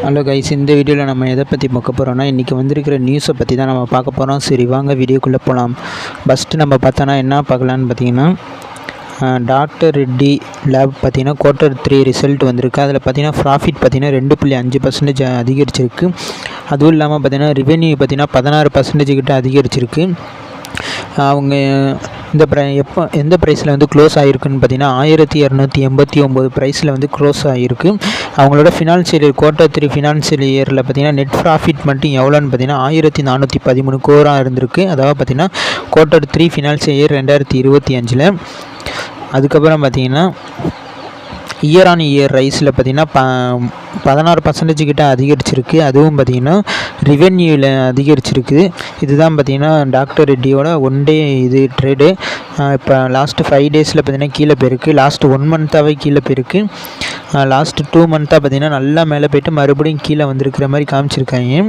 Hello guys, இந்த வீடியோவில் நம்ம எதை பற்றி பார்க்க போகிறோம்னா, இன்றைக்கி வந்திருக்கிற நியூஸை பற்றி தான் நம்ம பார்க்க போகிறோம். சரி வாங்க வீடியோக்குள்ளே போகலாம். ஃபஸ்ட்டு நம்ம பார்த்தோன்னா என்ன பார்க்கலான்னு பார்த்தீங்கன்னா, டாக்டர் ரெட்டி லேப் பார்த்திங்கன்னா Q3 ரிசல்ட் வந்திருக்கு. அதில் பார்த்திங்கன்னா ப்ராஃபிட் பார்த்திங்கன்னா 2.5% அதிகரிச்சிருக்கு. அதுவும் இல்லாமல் பார்த்திங்கன்னா ரெவென்யூ பார்த்திங்கன்னா 16% கிட்ட அதிகரிச்சிருக்கு. அவங்க இந்த எந்த ப்ரைஸில் வந்து க்ளோஸ் ஆகிருக்குன்னு பார்த்தீங்கன்னா 1289 ப்ரைஸில் வந்து க்ளோஸ் ஆகிருக்கு. அவங்களோட ஃபினான்ஷியல் இயர் Q3 ஃபினான்ஷியல் இயரில் பார்த்தீங்கன்னா நெட் ப்ராஃபிட் மட்டும் எவ்வளோன்னு பார்த்தீங்கன்னா 1413 கோரா இருந்திருக்கு. அதாவது பார்த்தீங்கன்னா Q3 ஃபினான்ஷியல் இயர் 2025. அதுக்கப்புறம் பார்த்தீங்கன்னா இயர் ஆன் இயர் ரைஸில் பார்த்திங்கன்னா 16% கிட்ட அதிகரிச்சிருக்கு. அதுவும் பார்த்திங்கன்னா ரெவென்யூவில் அதிகரிச்சிருக்கு. இதுதான் பார்த்திங்கன்னா டாக்டர் ரெட்டியோட ஒன் டே ட்ரேடு. இப்போ லாஸ்ட்டு 5 டேஸில் பார்த்திங்கன்னா கீழே போயிருக்கு. லாஸ்ட்டு 1 மந்த்தாகவே கீழே போயிருக்கு. லாஸ்ட்டு 2 மந்த்தாக பார்த்திங்கன்னா நல்லா மேலே போய்ட்டு மறுபடியும் கீழே வந்திருக்கிற மாதிரி காமிச்சிருக்காங்க.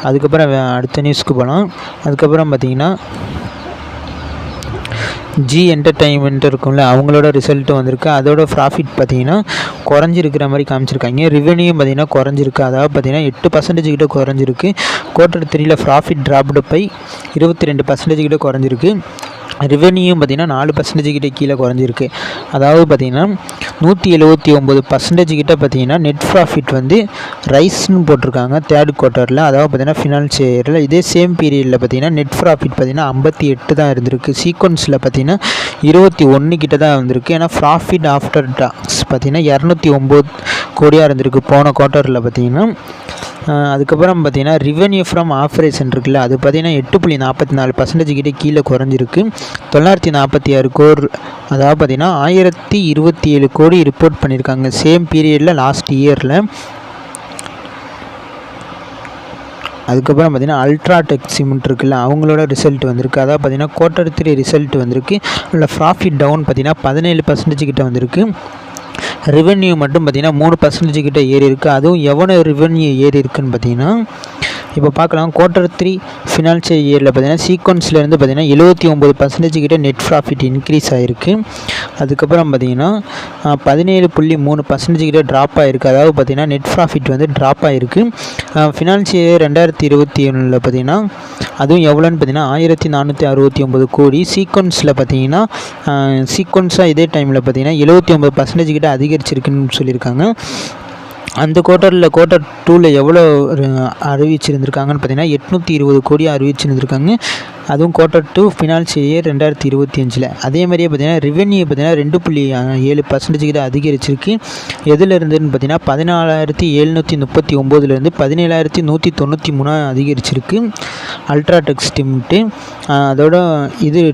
அதுக்கப்புறம் அடுத்த நியூஸ்க்கு போகலாம். அதுக்கப்புறம் பார்த்திங்கன்னா ஜி என்டர்டைன்மெண்ட் இருக்கும்ல, அவங்களோட ரிசல்ட்டு வந்திருக்கு. அதோட ப்ராஃபிட் பார்த்திங்கன்னா குறைஞ்சிருக்கிற மாதிரி காமிச்சிருக்காங்க. ரெவென்யூ பார்த்திங்கன்னா குறைஞ்சிருக்கு. அதாவது பார்த்திங்கன்னா 8% கிட்ட குறைஞ்சிருக்கு. Q3 ப்ராஃபிட் ட்ராப்டு பை 22% கிட்ட குறைஞ்சிருக்கு. ரெவென்யூ பார்த்திங்கன்னா 4% கிட்ட கீழே குறைஞ்சிருக்கு. அதாவது பார்த்திங்கன்னா 179% கிட்ட பார்த்திங்கன்னா நெட் ப்ராஃபிட் வந்து ரைஸ்ன்னு போட்டிருக்காங்க தேர்ட் குவார்ட்டரில். அதாவது பார்த்திங்கன்னா ஃபினான்ஷியல் இயரில். இதே சேம் பீரியடில் பார்த்திங்கன்னா நெட் ப்ராஃபிட் பார்த்திங்கன்னா 58 தான் இருந்திருக்கு. சீக்வன்ஸில் பார்த்திங்கன்னா 21 கிட்ட தான் வந்திருக்கு. ஏன்னா ப்ராஃபிட் ஆஃப்டர் டாக்ஸ் பார்த்திங்கன்னா 209 கோடியாக இருந்திருக்கு போன குவார்ட்டரில் பார்த்திங்கன்னா. அதுக்கப்புறம் பார்த்திங்கன்னா ரெவென்யூ ஃப்ரம் ஆப்ரேஷன் இருக்குல்ல, அது பார்த்திங்கன்னா 8.44% கிட்ட கீழே குறைஞ்சிருக்கு. 946 கோடி, அதாவது பார்த்திங்கன்னா 1027 கோடி ரிப்போர்ட் பண்ணியிருக்காங்க சேம் பீரியடில் லாஸ்ட் இயரில். அதுக்கப்புறம் பார்த்திங்கன்னா அல்ட்ராடெக் சிமெண்ட் இருக்குல்ல, அவங்களோட ரிசல்ட் வந்திருக்கு. அதாவது பார்த்திங்கன்னா Q3 ரிசல்ட் வந்திருக்கு. அதில் ப்ராஃபிட் டவுன் பார்த்திங்கன்னா 17% கிட்ட வந்திருக்கு. ரெவென்யூ மட்டும் பார்த்திங்கன்னா 3% கிட்ட ஏறி இருக்குது. அதுவும் எவ்வளோ ரெவென்யூ ஏறி இருக்குதுன்னு பார்த்திங்கன்னா இப்போ பார்க்கலாம். Q3 ஃபினான்ஷியல் இயரில் பார்த்திங்கன்னா சீக்வன்ஸ்லேருந்து பார்த்திங்கன்னா 79% கிட்ட நெட் ப்ராஃபிட் இன்க்ரீஸ் ஆகிருக்கு. அதுக்கப்புறம் பார்த்திங்கன்னா 17.3% கிட்ட ட்ராப் ஆகிருக்கு. அதாவது பார்த்திங்கன்னா நெட் ப்ராஃபிட் வந்து ட்ராப் ஆகிருக்கு. ஃபினான்ஷியல் இயர் 2021 பார்த்திங்கன்னா அதுவும் எவ்வளோன்னு பார்த்திங்கன்னா 1469 கோடி. சீக்வன்ஸில் பார்த்திங்கன்னா சீக்வன்ஸாக இதே டைமில் பார்த்திங்கன்னா 79% கிட்ட அதிகரிச்சிருக்குன்னு சொல்லியிருக்காங்க. அந்த Q2 எவ்வளோ அறிவிச்சிருந்துருக்காங்கன்னு பார்த்திங்கன்னா 820 கோடி அறிவிச்சிருந்துருக்காங்க. அதுவும் Q2 ஃபினான்ஷியல் இயர் 2025. அதே மாதிரியே பார்த்திங்கன்னா ரெவென்யூ பார்த்திங்கன்னா 2.7% கிட்ட அதிகரிச்சிருக்கு. எதில் இருந்துன்னு பார்த்திங்கன்னா 14,739 17,193 அதிகரிச்சிருக்கு அல்ட்ராடெக் சிமெண்ட்டு. அதோட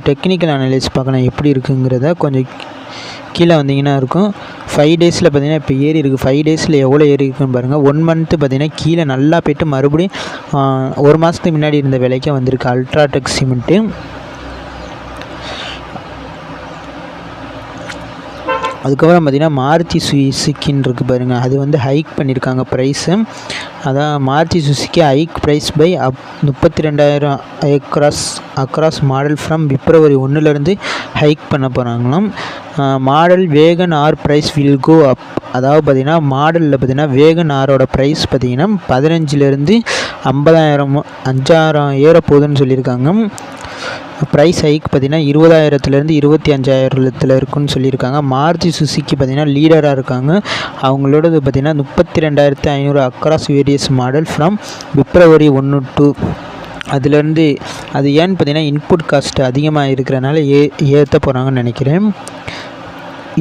டெக்னிக்கல் அனலைஸ் பார்க்கலாம் எப்படி இருக்குங்கிறத. கொஞ்சம் கீழே வந்தீங்கன்னா இருக்கும். 5 டேஸில் பார்த்திங்கன்னா இப்போ ஏறி இருக்குது. 5 டேஸில் எவ்வளோ ஏறி இருக்குன்னு பாருங்கள். 1 மந்த்து பார்த்திங்கன்னா கீழே நல்லா போய்ட்டு மறுபடியும் 1 மாதத்துக்கு முன்னாடி இருந்த விலைக்கே வந்திருக்கு அல்ட்ராடெக் சிமெண்ட்டு. அதுக்கப்புறம் பார்த்திங்கன்னா மாருதி சுசுக்கின்னு இருக்குது பாருங்கள், அது வந்து ஹைக் பண்ணியிருக்காங்க ப்ரைஸு. அதான் Maruti Suzuki hike price by 32,000 across model from February 1 hike பண்ண போகிறாங்களாம். Model Wagon R price will go up. அதாவது பார்த்திங்கன்னா மாடலில் பார்த்திங்கன்னா வேகன் ஆரோட ப்ரைஸ் பார்த்திங்கன்னா 15,000 5,000 ஏற போகுதுன்னு சொல்லியிருக்காங்க. ப்ரைஸ் ஹைக் பார்த்திங்கன்னா 20,000 25,000 இருக்குன்னு சொல்லியிருக்காங்க. மாருதி சுசுக்கி பார்த்திங்கன்னா லீடராக இருக்காங்க. அவங்களோடது பார்த்திங்கன்னா 32,500 across various model from February 1 to அதுலேருந்து. அது ஏன்னு பார்த்திங்கன்னா இன்புட் காஸ்ட் அதிகமாக இருக்கிறனால ஏற்ற போகிறாங்கன்னு நினைக்கிறேன்.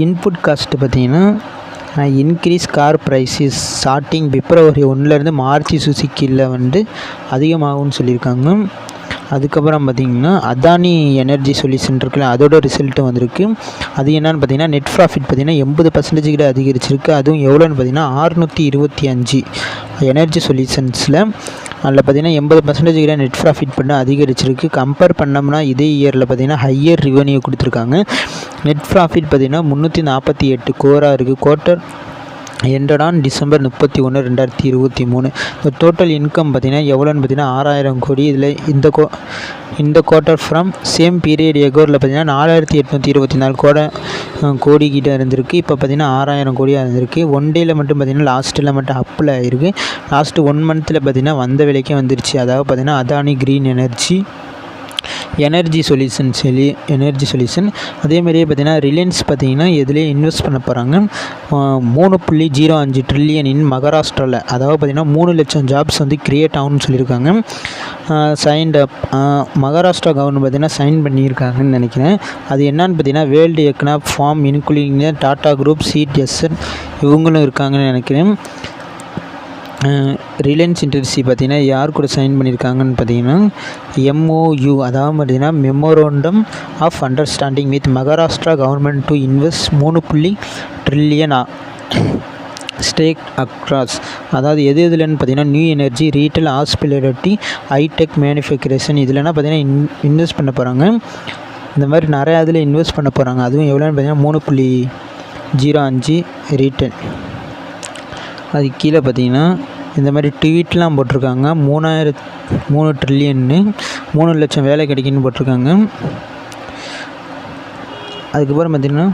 இன்புட் காஸ்ட்டு பார்த்திங்கன்னா increase car prices starting February 1 Maruti சுசுக்கியில் வந்து அதிகமாகும்னு சொல்லியிருக்காங்க. அதுக்கப்புறம் பார்த்திங்கன்னா அதானி எனர்ஜி சொல்யூஷன் இருக்குல்ல, அதோட ரிசல்ட்டு வந்திருக்கு. அது என்னன்னு பார்த்திங்கன்னா நெட் ப்ராஃபிட் பார்த்திங்கன்னா 80% கிட்ட அதிகரிச்சிருக்கு. அதுவும் எவ்வளோன்னு பார்த்திங்கன்னா 625 எனர்ஜி சொல்யூஷன்ஸில். அதில் பார்த்திங்கன்னா 80% கிட்ட நெட் ப்ராஃபிட் பண்ண அதிகரிச்சிருக்கு. கம்பேர் பண்ணோம்னா இதே இயரில் பார்த்திங்கன்னா ஹையர் ரெவென்யூ கொடுத்துருக்காங்க. நெட் ப்ராஃபிட் பார்த்திங்கன்னா 348 கோராக இருக்குது. ended on December 31, 2023. The total income பார்த்தீங்கன்னா எவ்வளோன்னு பார்த்தீங்கன்னா 6000 கோடி. இதில் இந்த குவார்ட்டர் ஃப்ரம் சேம் பீரியட் எகோரில் பார்த்தீங்கன்னா 4824 கோடி கிட்ட இருந்திருக்கு. இப்போ பார்த்தீங்கன்னா 6000 கோடியாக இருந்திருக்கு. ஒன் டேயில் மட்டும் பார்த்தீங்கன்னா லாஸ்ட்டில் மட்டும் அப்பில் ஆயிருக்கு. லாஸ்ட்டு 1 மந்த்தில் பார்த்தீங்கன்னா வந்த விலைக்கே வந்துருச்சு. அதாவது பார்த்தீங்கன்னா அதானி க்ரீன் எனர்ஜி சொல்யூஷன் அதேமாதிரியே பார்த்தீங்கன்னா ரிலையன்ஸ் பார்த்தீங்கன்னா எதுலேயே இன்வெஸ்ட் பண்ண போகிறாங்க. 3.05 ட்ரில்லியன் இன் மகாராஷ்டிராவில், அதாவது பார்த்தீங்கன்னா 3 லட்சம் ஜாப்ஸ் வந்து க்ரியேட் ஆகும்னு சொல்லியிருக்காங்க. சைன்ட் அப் மகாராஷ்டிரா கவர்மெண்ட் பார்த்தீங்கன்னா சைன் பண்ணியிருக்காங்கன்னு நினைக்கிறேன். அது என்னன்னு பார்த்தீங்கன்னா world economic forum including Tata group, CTSN இவங்களும் இருக்காங்கன்னு நினைக்கிறேன். ரிலையன்ஸ் இண்டஸ்ட்ரி பார்த்தீங்கன்னா யார் கூட சைன் பண்ணியிருக்காங்கன்னு பார்த்தீங்கன்னா MOU, அதாவது பார்த்தீங்கன்னா memorandum of understanding with Maharashtra government to invest 3 trillion stake across. அதாவது எதுலன்னு பார்த்தீங்கன்னா new energy, retail, hospitality, hi tech, manufacturing இதுலனா பார்த்தீங்கன்னா இன்வெஸ்ட் பண்ண போகிறாங்க. இந்த மாதிரி நிறையா இதில் இன்வெஸ்ட் பண்ண போகிறாங்க. அதுவும் எவ்வளோன்னு பார்த்தீங்கன்னா 3.05 ரீட்டைல். அது கீழே பார்த்தீங்கன்னா இந்த மாதிரி ட்வீட்லாம் போட்டிருக்காங்க. 3 ட்ரில்லியன்னு 3 லட்சம் வேலை கிடைக்குன்னு போட்டிருக்காங்க. அதுக்கப்புறம் பார்த்திங்கன்னா